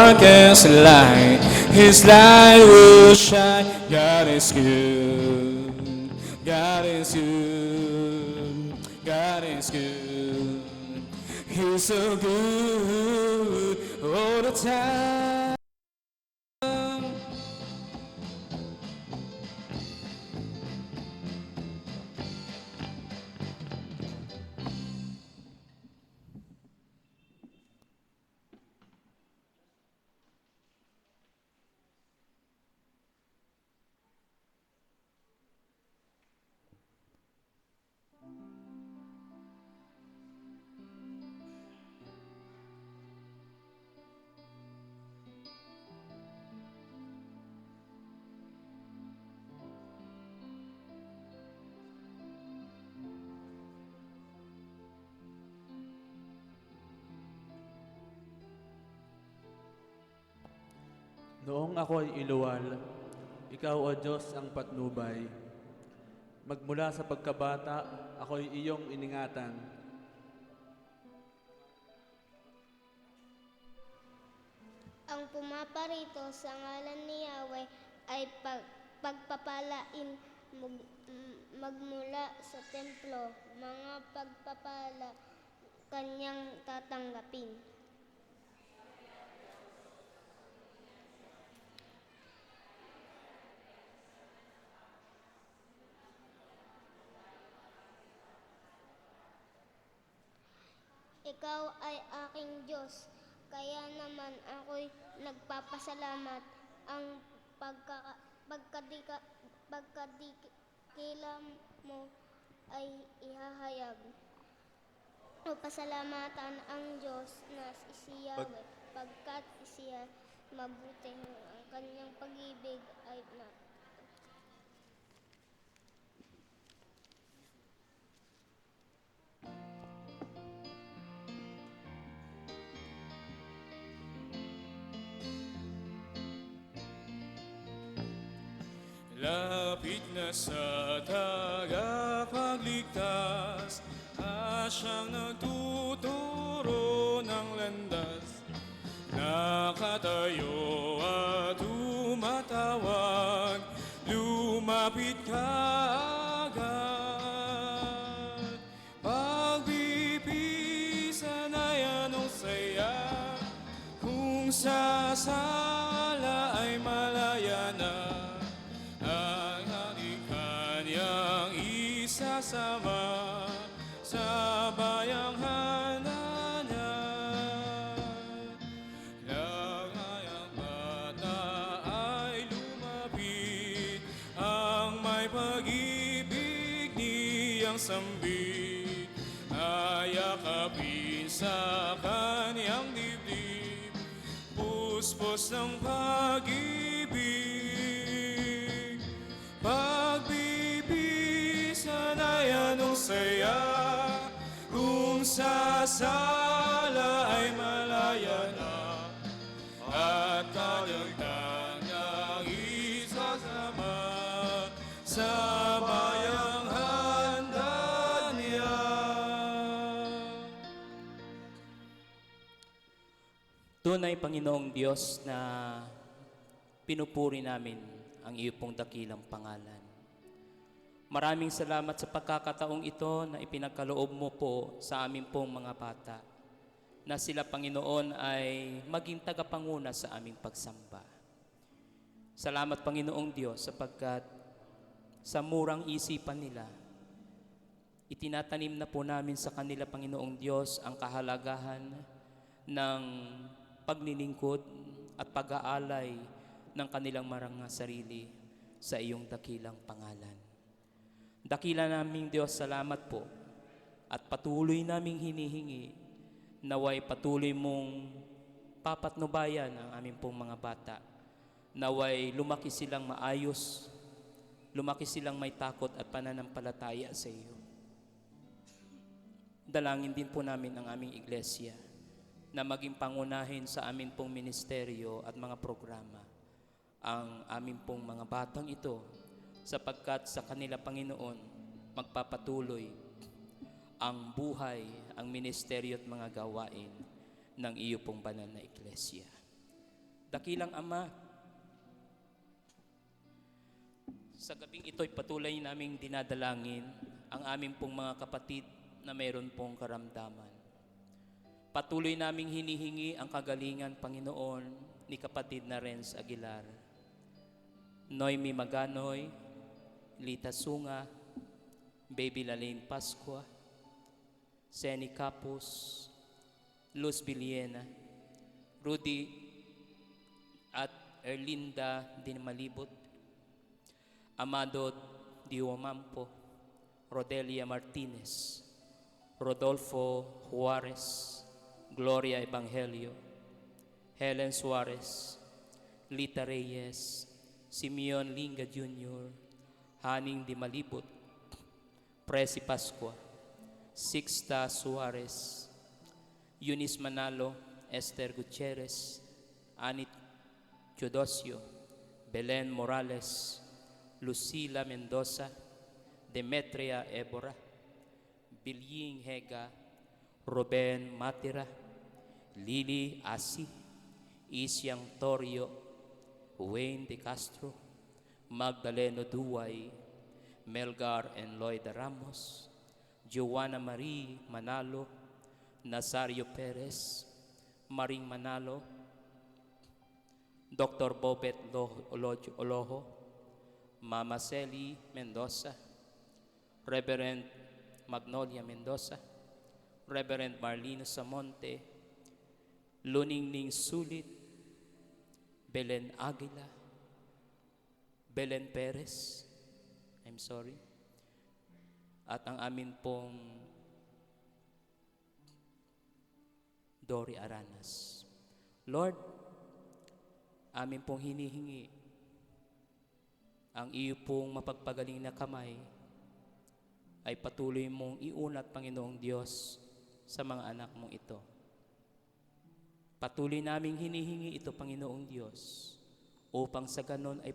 darkest light, His light will shine. God is good, God is good, God is good. He's so good all the time. Noong ako ay iluwal, ikaw o Diyos ang patnubay. Magmula sa pagkabata, ako'y iyong iningatan. Ang pumaparito sa ngalan ni Yahweh ay pagpapalain magmula sa templo, mga pagpapala kanyang tatanggapin. Ikaw ay aking Diyos, kaya naman ako'y nagpapasalamat. Ang pagkadikilam mo ay ihahayag. O pasalamatan ang Diyos na si Yahweh, pagkat siya mabuti, ang kanyang pag-ibig ay Lapit na sa tagapagligtas, siyang nagtuturo ng landas. Nakatayo at tumatawag, lumapit ka agad. Pagbibisan ay anong saya, kung sasala ay malaya na. Isasama sa bayang handa niya. Langayang bata ay lumapit, ang may pag-ibig niyang sambit, ayakapin sa kaniyang dibdib, puspos ng pag-ibig. Pagbibisan ay anong saya, kung sasala ay malaya na, at kadagdag niyang isasama sa bayang handa niya. Tunay, Panginoong Diyos, na pinupuri namin ang iyo pong dakilang pangalan. Maraming salamat sa pagkakataong ito na ipinagkaloob mo po sa amin pong mga bata, na sila, Panginoon, ay maging tagapanguna sa aming pagsamba. Salamat, Panginoong Diyos, sapagkat sa murang isipan nila, itinatanim na po namin sa kanila, Panginoong Diyos, ang kahalagahan ng paglilingkod at pag-aalay ng kanilang marang sarili sa iyong dakilang pangalan. Dakila naming Diyos, salamat po, at patuloy naming hinihingi naway patuloy mong papatnubayan ang aming pong mga bata, naway lumaki silang maayos, lumaki silang may takot at pananampalataya sa iyo. Dalangin din po namin ang aming iglesia na maging pangunahin sa amin pong ministeryo at mga programa ang amin pong mga batang ito, sapagkat sa kanila, Panginoon, magpapatuloy ang buhay, ang ministeryo at mga gawain ng iyo pong banal na iglesia. Dakilang Ama, sa gabing ito'y patuloy naming dinadalangin ang aming pong mga kapatid na mayroon pong karamdaman. Patuloy naming hinihingi ang kagalingan, Panginoon, ni kapatid na Renz Aguilar, Noemi Maganoy, Lita Sunga, Baby Lalaine Pascua, Senny Capus, Luz Villena, Rudy at Erlinda Dinmalibot, Amado Diomampo, Rodelia Martinez, Rodolfo Juarez, Gloria Evangelio, Helen Suarez, Lita Reyes, Simeon Linga Jr., Haning Dimalibot, Presi Pascua, Sixta Suarez, Eunice Manalo, Esther Gutierrez, Anit Teodosio, Belen Morales, Lucila Mendoza, Demetria Ebora, Bilying Hega, Ruben Matira, Lily Asi, Isyang Torio, Wayne De Castro, Magdaleno Duway, Melgar and Lloyd Ramos, Joanna Marie Manalo, Nazario Perez, Maring Manalo, Dr. Bobet Oloho, Mama Celi Mendoza, Reverend Magnolia Mendoza, Reverend Marlino Samonte, Luningning Sulit, Belen Aguila, Belen Perez, at ang amin pong Dory Aranas. Lord, amin pong hinihingi ang iyo pong mapagpagaling na kamay ay patuloy mong iunat, Panginoong Diyos, sa mga anak mong ito. Patuloy naming hinihingi ito, Panginoong Diyos, upang sa ganon ay patuloy